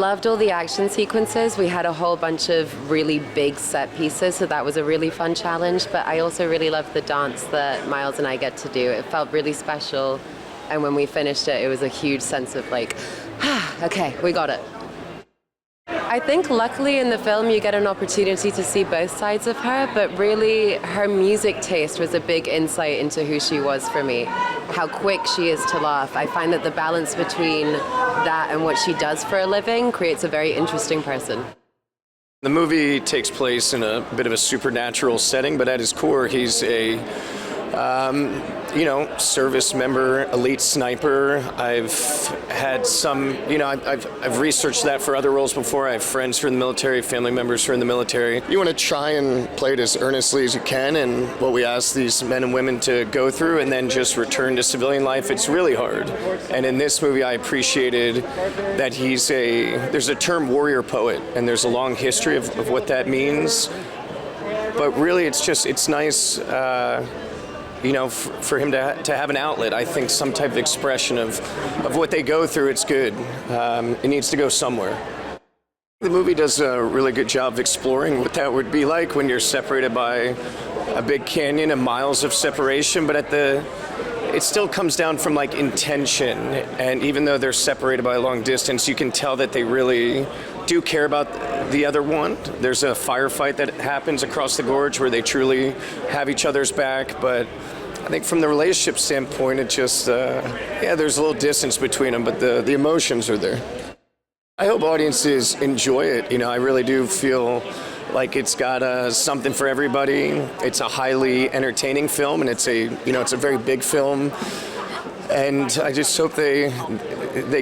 Loved all the action sequences. We had a whole bunch of really big set pieces, so that was a really fun challenge. But I also really loved the dance that Miles and I get to do. It felt really special. And when we finished it, it was a huge sense of like, okay, we got it. I think luckily in the film you get an opportunity to see both sides of her, but really her music taste was a big insight into who she was for me. How quick she is to laugh. I find that the balance between that and what she does for a living creates a very interesting person. The movie takes place in a bit of a supernatural setting, but at his core he's a service member, elite sniper. I've had some, I've researched that for other roles before. I have friends who are in the military, family members who are in the military. You want to try and play it as earnestly as you can, and what we ask these men and women to go through and then just return to civilian life, it's really hard. And in this movie, I appreciated that there's a term warrior poet, and there's a long history of what that means. But really, it's nice, for him to have an outlet. I think some type of expression of what they go through, it's good. It needs to go somewhere. The movie does a really good job of exploring what that would be like when you're separated by a big canyon and miles of separation, but it still comes down from like intention, and even though they're separated by a long distance, you can tell that they really do care about the other one. There's a firefight that happens across the gorge where they truly have each other's back, but I think from the relationship standpoint, it just, there's a little distance between them, but the emotions are there. I hope audiences enjoy it. I really do feel like it's got something for everybody. It's a highly entertaining film, and it's a very big film. And I just hope they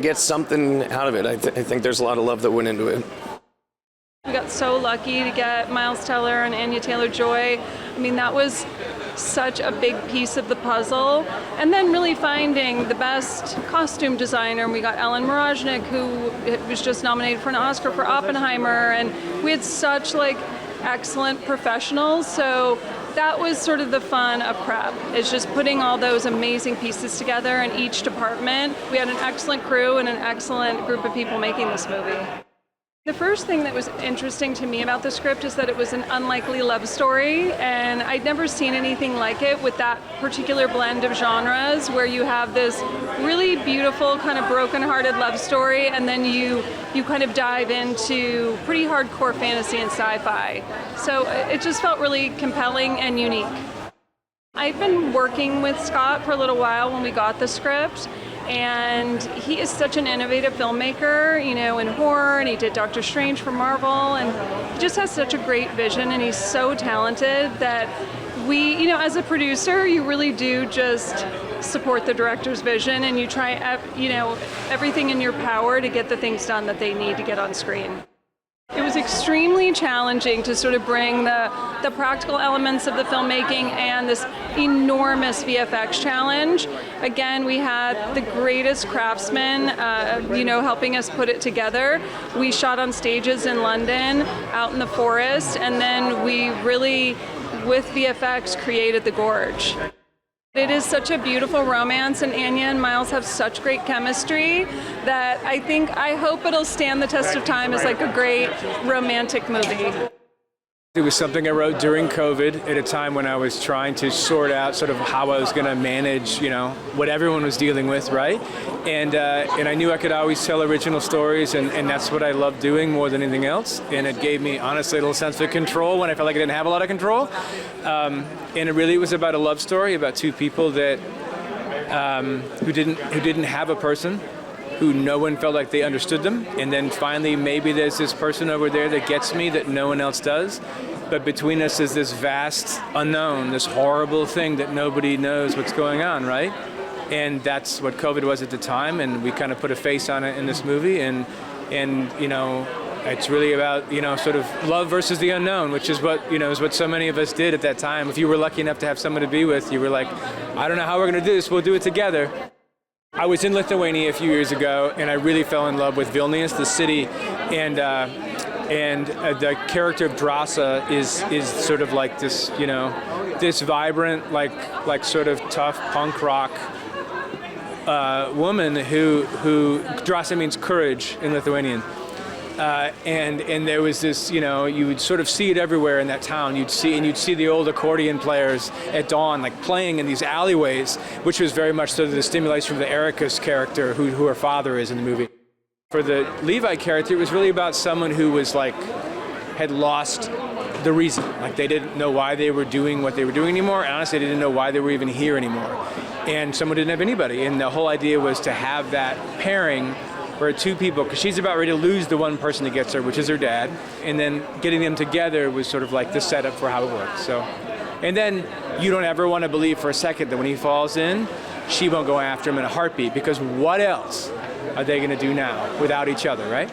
get something out of it. I think there's a lot of love that went into it. We got so lucky to get Miles Teller and Anya Taylor-Joy. I mean, that was such a big piece of the puzzle. And then really finding the best costume designer. And we got Ellen Moroznik, who was just nominated for an Oscar for Oppenheimer. And we had such excellent professionals. So that was sort of the fun of prep, is just putting all those amazing pieces together in each department. We had an excellent crew and an excellent group of people making this movie. The first thing that was interesting to me about the script is that it was an unlikely love story, and I'd never seen anything like it with that particular blend of genres, where you have this really beautiful kind of broken-hearted love story, and then you kind of dive into pretty hardcore fantasy and sci-fi. So it just felt really compelling and unique. I've been working with Scott for a little while when we got the script, and he is such an innovative filmmaker, in horror, and he did Doctor Strange for Marvel, and he just has such a great vision, and he's so talented that we, as a producer, you really do just support the director's vision, and you try, everything in your power to get the things done that they need to get on screen. It was extremely challenging to sort of bring the practical elements of the filmmaking and this enormous VFX challenge. Again, we had the greatest craftsmen, helping us put it together. We shot on stages in London, out in the forest, and then we really, with VFX, created the Gorge. It is such a beautiful romance, and Anya and Miles have such great chemistry that I hope it'll stand the test of time as a great romantic movie. It was something I wrote during COVID at a time when I was trying to sort out sort of how I was going to manage, what everyone was dealing with, right? And I knew I could always tell original stories, and that's what I love doing more than anything else. And it gave me, honestly, a little sense of control when I felt like I didn't have a lot of control. And it really was about a love story about two people that who didn't have a person, who no one felt like they understood them, and then finally maybe there's this person over there that gets me that no one else does, but between us is this vast unknown, this horrible thing that nobody knows what's going on, right? And that's what COVID was at the time, and we kind of put a face on it in this movie, and it's really about, sort of love versus the unknown, which is what, is what so many of us did at that time. If you were lucky enough to have someone to be with, you were like, I don't know how we're gonna do this, we'll do it together. I was in Lithuania a few years ago, and I really fell in love with Vilnius, the city, and the character of Drąsa is sort of like this, this vibrant, like sort of tough punk rock woman who Drąsa means courage in Lithuanian, And there was this, you would sort of see it everywhere in that town. You'd see the old accordion players at dawn, like playing in these alleyways, which was very much sort of the stimulation from the Erica's character, who her father is in the movie. For the Levi character, it was really about someone who was like, had lost the reason. Like they didn't know why they were doing what they were doing anymore, and honestly, they didn't know why they were even here anymore. And someone didn't have anybody, and the whole idea was to have that pairing where two people, because she's about ready to lose the one person that gets her, which is her dad, and then getting them together was sort of like the setup for how it works. So, and then you don't ever want to believe for a second that when he falls in, she won't go after him in a heartbeat, because what else are they going to do now without each other, right?